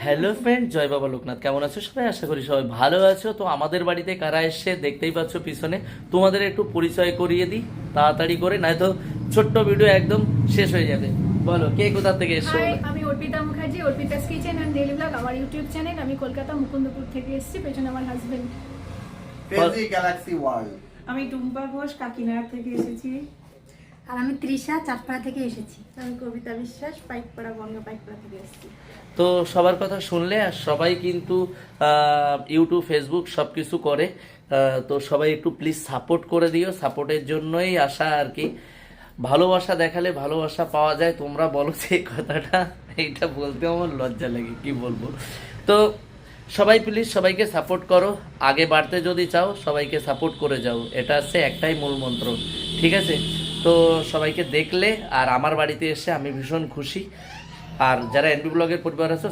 Hello friend, জয় বাবা লোকনাথ। কেমন আছো সবাই? আশা করি সবাই ভালো আছো। তো আমাদের বাড়িতে কারা এসে দেখতেই পাচ্ছ পিছনে। তোমাদের একটু পরিচয় করিয়ে দিই তাড়াতাড়ি করে, নয়তো ছোট্ট ভিডিও একদম শেষ হয়ে যাবে। বলো কে কোথা থেকে এসছো? হাই, আমি Arpita Mukherjee, Arpita's kitchen and daily blog আমার ইউটিউব চ্যানেল। আমি কলকাতা মুকুন্দপুর থেকে এসেছি, পেছনে আমার হাজবেন্ড। ফেজি Galaxy world. আমি টুম্পা ঘোষ, কাকিনাড়া থেকে এসেছি। আর আমি তৃষা, চাঁদপাড়া থেকে এসেছি। আমি কবিতা বিশ্বাস, পাইকপাড়া, বনগা পাইকপাড়া থেকে এসেছি। তো সবার কথা শুনলে, আর সবাই কিন্তু ইউটিউব ফেসবুক সব কিছু করে। তো সবাই একটু প্লিজ সাপোর্ট করে দিও, সাপোর্টের জন্যই আসা আর কি। ভালোবাসা দেখালে ভালোবাসা পাওয়া যায়, তোমরা বলো যে এই কথাটা, এইটা বলতে আমার লজ্জা লাগে, কি বলবো। তো সবাই প্লিজ সবাইকে সাপোর্ট করো, আগে বাড়তে যদি চাও সবাইকে সাপোর্ট করে যাও, এটা হচ্ছে একটাই মূল মন্ত্র, ঠিক আছে? তো সবাইকে দেখলে আর আমার বাড়িতে এসে আমি ভীষণ খুশি। আর যারা এনপি ব্লগের পরিবার আছে